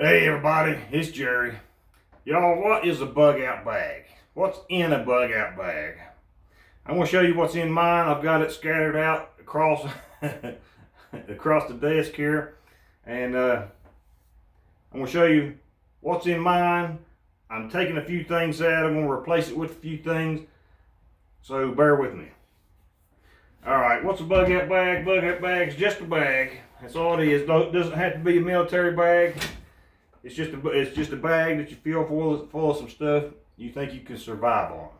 Hey everybody, it's Jerry. Y'all, what is a bug out bag? What's in a bug out bag? I'm going to show you what's in mine. I've got it scattered out across across the desk here, and I'm going to show you what's in mine. I'm taking a few things out. I'm going to replace it with a few things, so bear with me. Alright, what's a bug out bag? Bug out bag's just a bag. That's all it is. It doesn't have to be a military bag. It's just a bag that you fill full of some stuff you think you can survive on.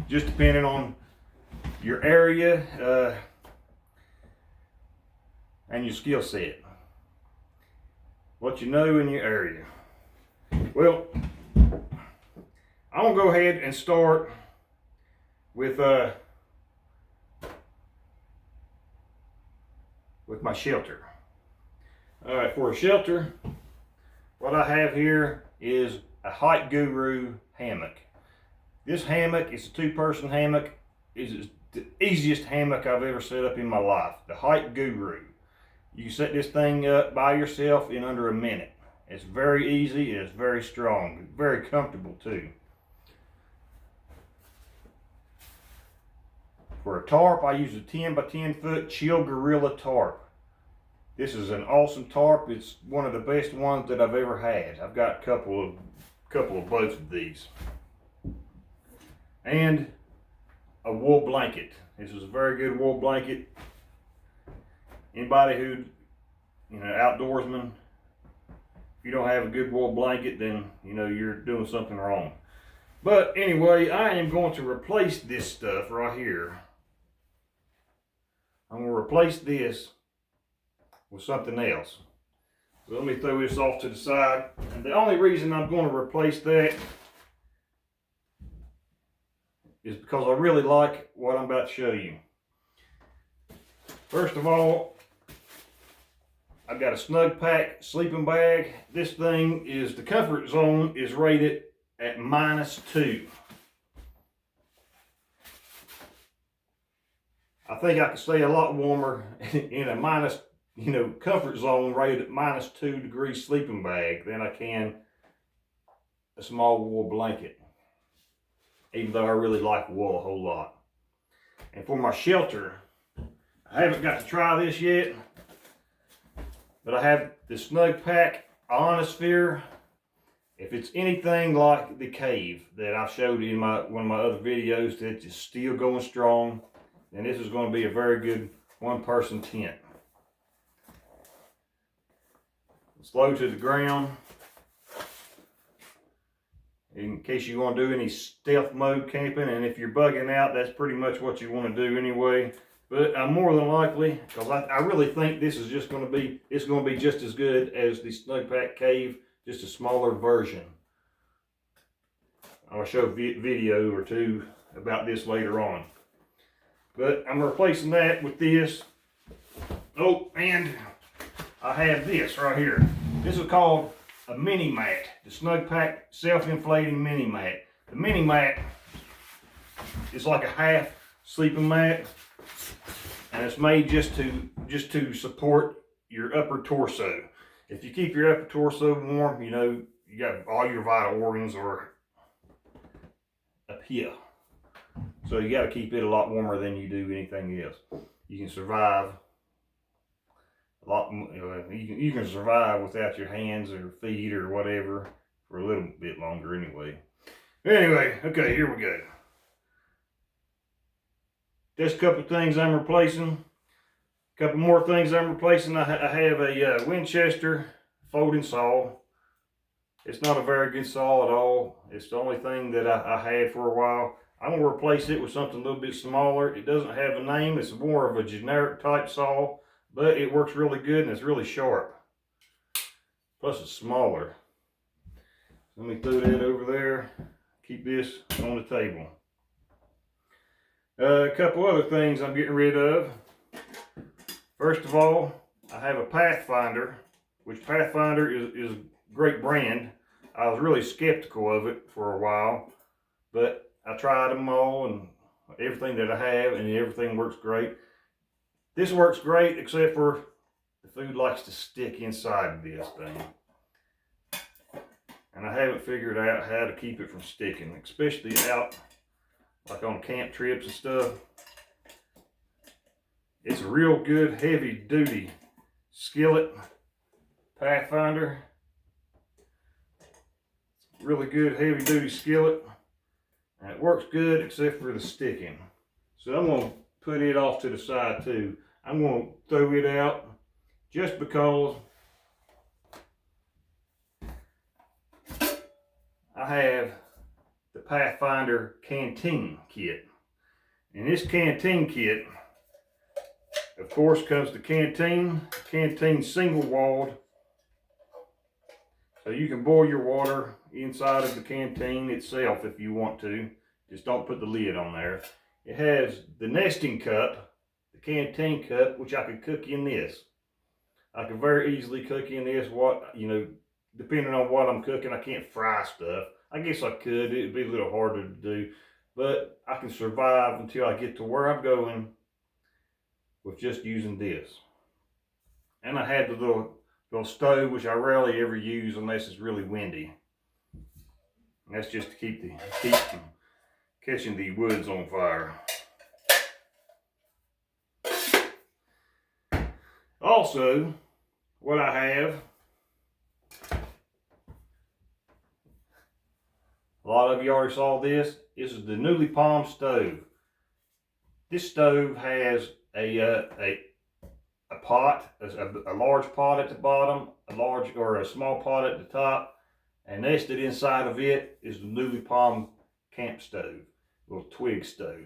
Just depending on your area and your skill set. What you know in your area. Well, I'm gonna go ahead and start with my shelter. All right, for a shelter, what I have here is a Hike Guru hammock. This hammock is a two-person hammock. It's the easiest hammock I've ever set up in my life. The Hike Guru. You can set this thing up by yourself in under a minute. It's very easy. It's very strong. Very comfortable too. For a tarp, I use a 10 by 10 foot Chill Gorilla tarp. This is an awesome tarp. It's one of the best ones that I've ever had. I've got a couple of boats of these. And a wool blanket. This is a very good wool blanket. Anybody who, outdoorsman, if you don't have a good wool blanket, then you're doing something wrong. But anyway, I am going to replace this stuff right here. I'm going to replace this with something else. So let me throw this off to the side. And the only reason I'm going to replace that is because I really like what I'm about to show you. First of all, I've got a Snug Pack sleeping bag. This thing is, the comfort zone is rated at -2. I think I can stay a lot warmer in a comfort zone rated at -2 degrees sleeping bag than I can a small wool blanket. Even though I really like wool a whole lot. And for my shelter, I haven't got to try this yet, but I have the Snug Pack Ionosphere. If it's anything like the cave that I showed in one of my other videos that is still going strong, then this is going to be a very good one-person tent. It's low to the ground. In case you want to do any stealth mode camping, and if you're bugging out, that's pretty much what you want to do anyway. But I'm more than likely, because I really think this is just going to be, it's going to be just as good as the Snug Pack Cave, just a smaller version. I'll show a video or two about this later on. But I'm replacing that with this. Oh, and I have this right here. This is called a mini mat. The Snug Pack self-inflating mini mat. The mini mat is like a half sleeping mat, and it's made just to support your upper torso. If you keep your upper torso warm, you got all your vital organs are up here. So you got to keep it a lot warmer than you do anything else. You can survive a lot. You can survive without your hands or feet or whatever for a little bit longer anyway. Anyway, okay, here we go. Just a couple of things I'm replacing. A couple more things I'm replacing. I have a Winchester folding saw. It's not a very good saw at all. It's the only thing that I had for a while. I'm going to replace it with something a little bit smaller. It doesn't have a name. It's more of a generic type saw, but it works really good and it's really sharp. Plus it's smaller. Let me throw that over there. Keep this on the table. A couple other things I'm getting rid of. First of all, I have a Pathfinder, which Pathfinder is a great brand. I was really skeptical of it for a while, but I tried them all and everything that I have, and everything works great. This works great except for the the food likes to stick inside of this thing. And I haven't figured out how to keep it from sticking, especially out like on camp trips and stuff. It's a real good heavy duty skillet Pathfinder. Really good heavy duty skillet. And it works good except for the sticking. So I'm going to put it off to the side too. I'm going to throw it out just because I have the Pathfinder Canteen kit. And this Canteen kit, of course, comes the Canteen single walled. So you can boil your water inside of the canteen itself if you want to. Just don't put the lid on there. It has the nesting cup, the canteen cup, which I could cook in this. I could very easily cook in this, depending on what I'm cooking. I can't fry stuff. I guess I could. It'd be a little harder to do. But I can survive until I get to where I'm going with just using this. And I had the little stove, which I rarely ever use unless it's really windy. And that's just to keep from catching the woods on fire. Also, what I have, a lot of you already saw this. This is the Newly Palm stove. This stove has a pot, a large pot at the bottom, a small pot at the top, and nested inside of it is the Newly Palm camp stove, little twig stove.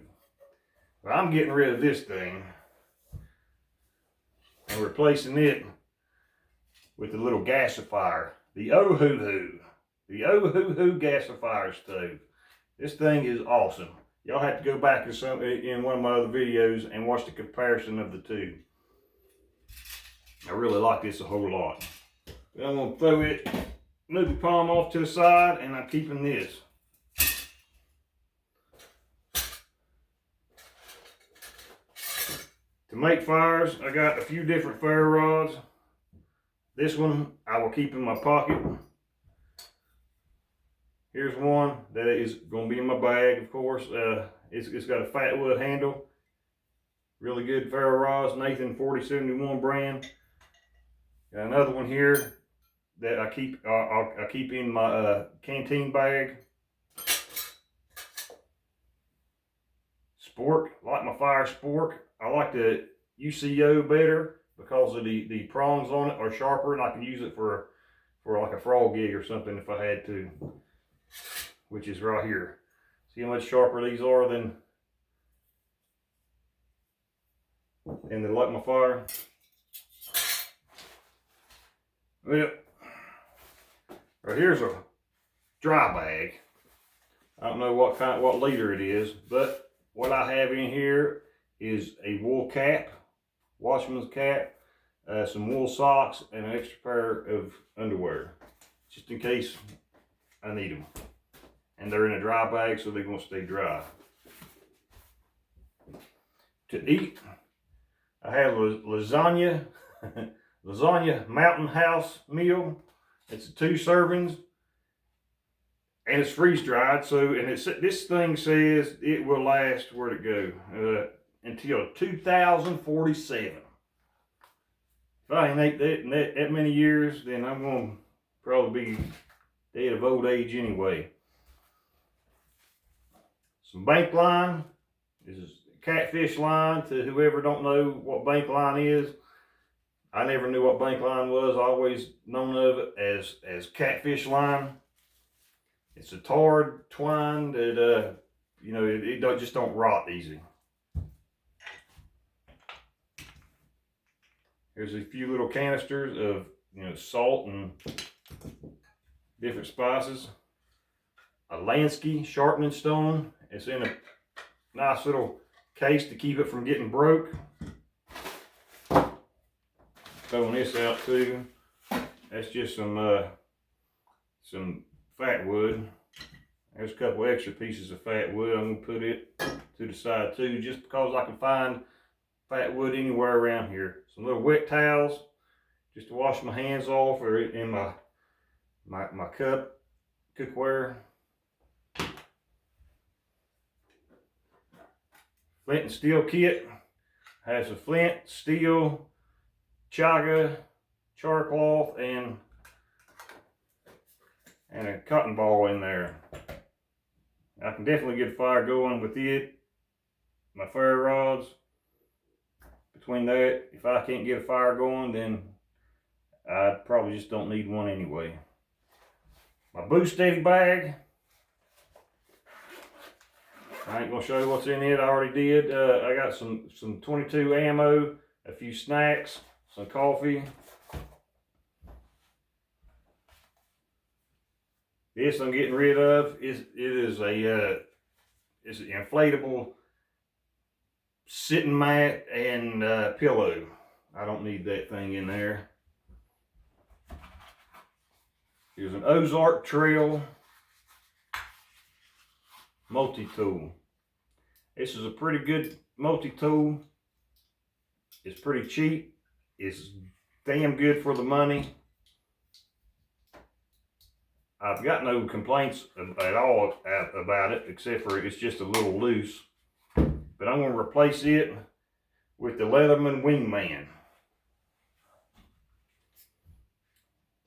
Well, I'm getting rid of this thing and replacing it with the little gasifier, the Oh-Hoo-Hoo gasifier stove. This thing is awesome. Y'all have to go back in one of my other videos and watch the comparison of the two. I really like this a whole lot. But I'm going to throw it, move the palm off to the side, and I'm keeping this. To make fires, I got a few different fire rods. This one I will keep in my pocket. Here's one that is going to be in my bag, of course. It's got a fat wood handle. Really good ferro rods, Nathan 4071 brand. Got another one here that I keep in my canteen bag. Spork, like my fire spork. I like the UCO better because of the prongs on it are sharper, and I can use it for like a frog gig or something if I had to, which is right here. See how much sharper these are than the Light My Fire. Well, right here's a dry bag. I don't know what liter it is, but what I have in here is a wool cap, washman's cap, some wool socks, and an extra pair of underwear, just in case I need them. And they're in a dry bag, so they're going to stay dry. To eat, I have lasagna Mountain House meal. It's 2 servings, and it's freeze dried. So, and this thing says it will last, where'd it go? Until 2047. If I ain't ate that many years, then I'm going to probably be dead of old age anyway. Some bank line. This is catfish line. To whoever don't know what bank line is, I never knew what bank line was. I always known of it as catfish line. It's a tarred twine that it just don't rot easy. Here's a few little canisters of salt and different spices. A Lansky sharpening stone. It's in a nice little case to keep it from getting broke. Throwing this out too. That's just some fat wood. There's a couple extra pieces of fat wood. I'm gonna put it to the side too, just because I can find fat wood anywhere around here. Some little wet towels just to wash my hands off, or in my cup, cookware. Flint and steel kit has a flint, steel, chaga, char cloth, and a cotton ball in there. I can definitely get a fire going with it. My fire rods. Between that, if I can't get a fire going, then I probably just don't need one anyway. My boost steady bag. I ain't gonna show you what's in it. I already did. I got some 22 ammo, a few snacks, some coffee. This I'm getting rid of. It is it's an inflatable sitting mat and pillow. I don't need that thing in there. Here's an Ozark Trail multi-tool. This is a pretty good multi-tool. It's pretty cheap. It's damn good for the money. I've got no complaints at all about it, except for it's just a little loose. But I'm going to replace it with the Leatherman Wingman.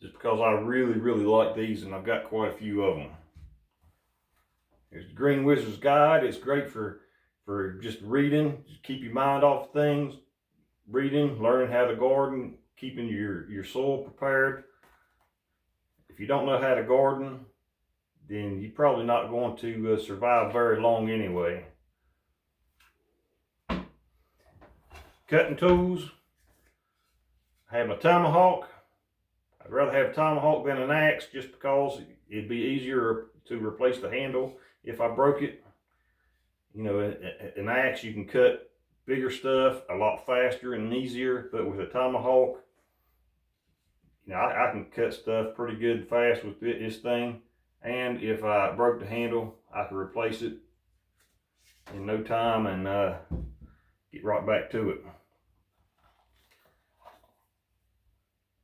Just because I really like these, and I've got quite a few of them. Here's the Green Wizard's Guide. It's great for just reading, just keep your mind off things, reading, learning how to garden, keeping your soil prepared. If you don't know how to garden, then you're probably not going to survive very long anyway. Cutting tools. I have my tomahawk. I'd rather have a tomahawk than an axe, just because it'd be easier to replace the handle if I broke it. You know, an axe, you can cut bigger stuff a lot faster and easier, but with a tomahawk, you know, I can cut stuff pretty good fast with this thing. And if I broke the handle, I could replace it in no time and get right back to it.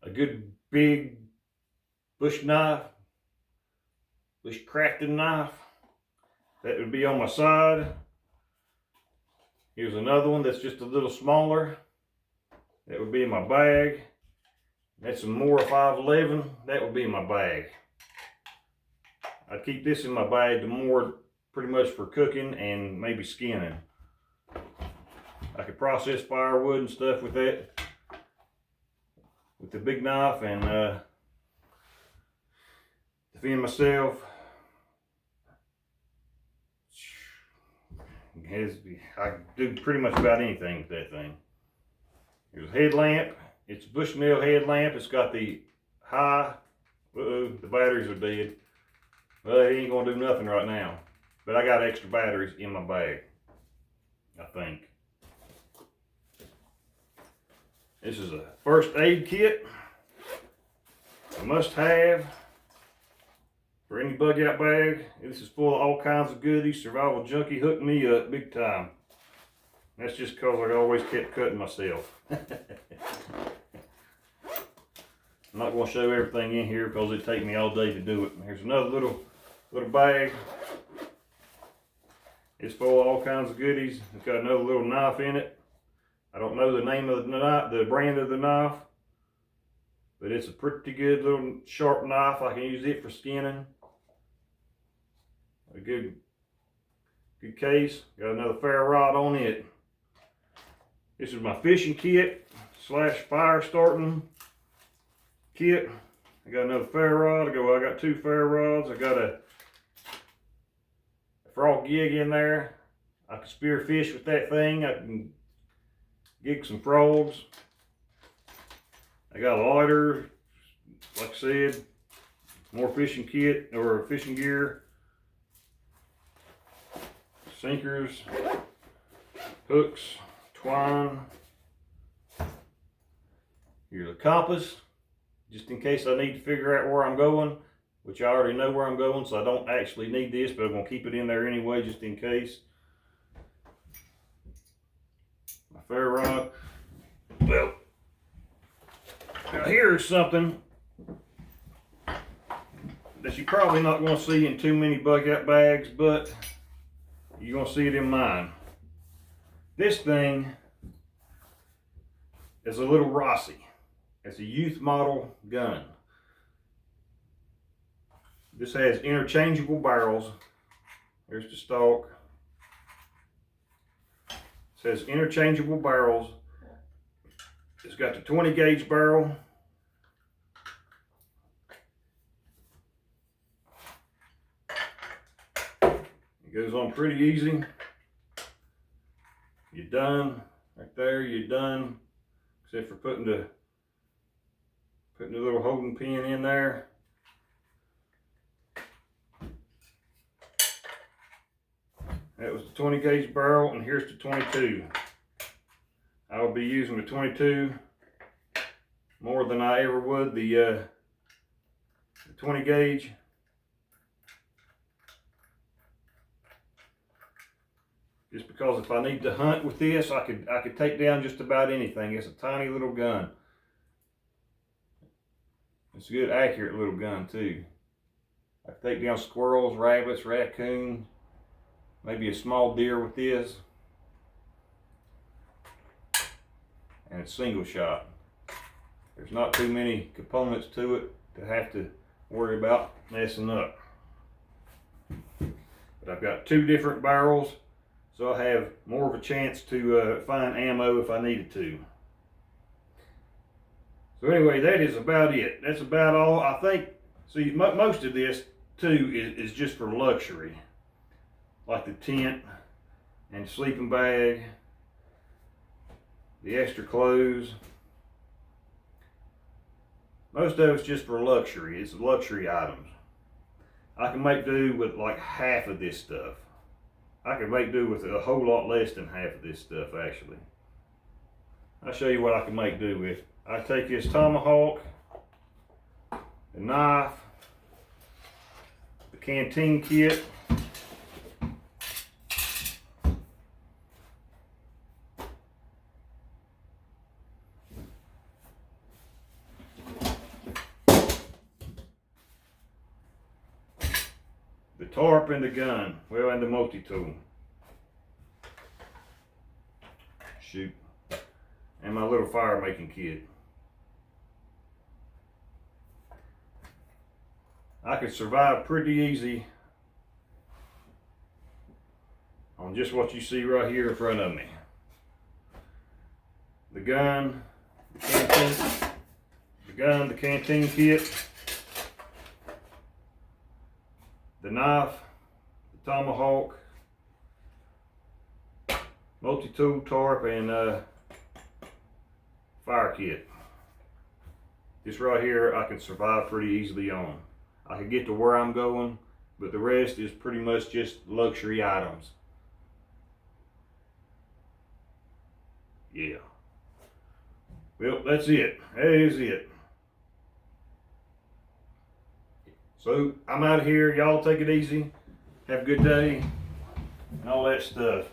A good big bush knife, bush crafting knife, that would be on my side. Here's another one that's just a little smaller. That would be in my bag. That's some more 511. That would be in my bag. I'd keep this in my bag to more pretty much for cooking and maybe skinning. I could process firewood and stuff with that, with the big knife, and defend myself. I can do pretty much about anything with that thing. Here's a headlamp. It's a Bushnell headlamp. It's got the high, the batteries are dead. Well, it ain't gonna do nothing right now. But I got extra batteries in my bag, I think. This is a first aid kit. A must have for any bug out bag. This is full of all kinds of goodies. Survival Junkie hooked me up big time. That's just because I always kept cutting myself. I'm not going to show everything in here because it'd take me all day to do it. Here's another little bag. It's full of all kinds of goodies. It's got another little knife in it. I don't know the name of the knife, the brand of the knife, but it's a pretty good little sharp knife. I can use it for skinning. A good case. Got another ferro rod on it. This is my fishing kit / fire starting kit. I got another ferro rod. I got 2 ferro rods. I got a frog gig in there. I can spear fish with that thing. I can gig some frogs. I got a lighter, like I said, more fishing kit or fishing gear, sinkers, hooks, twine. Here's a compass, just in case I need to figure out where I'm going, which I already know where I'm going, so I don't actually need this, but I'm going to keep it in there anyway, just in case. My ferro rod. Well, Now here's something that you're probably not going to see in too many Bugout bags, but you're going to see it in mine. This thing is a little Rossi. It's a youth model gun. This has interchangeable barrels. There's the stock. It says interchangeable barrels. It's got the 20 gauge barrel. It goes on pretty easy. You're done. Right there, you're done. Except for putting the little holding pin in there. That was the 20 gauge barrel, and here's the 22. I will be using the 22 more than I ever would the 20 gauge. Just because if I need to hunt with this, I could take down just about anything. It's a tiny little gun. It's a good, accurate little gun too. I can take down squirrels, rabbits, raccoons, maybe a small deer with this. And it's single shot. There's not too many components to it to have to worry about messing up. But I've got two different barrels, so I have more of a chance to find ammo if I needed to. So anyway, that is about it. That's about all. I think, see, most of this too is just for luxury. Like the tent and sleeping bag, the extra clothes. Most of it's just for luxury. It's luxury items. I can make do with like half of this stuff. I can make do with a whole lot less than half of this stuff actually. I'll show you what I can make do with. I take this tomahawk, the knife, the canteen kit, the tarp and the gun, well, and the multi-tool. Shoot. And my little fire making kit. I could survive pretty easy on just what you see right here in front of me. The gun, the canteen kit, the knife, the tomahawk, multi-tool, tarp, and fire kit. This right here I can survive pretty easily on. I can get to where I'm going, but the rest is pretty much just luxury items. Yeah. Well, that's it. That is it. So I'm out of here. Y'all take it easy. Have a good day and all that stuff.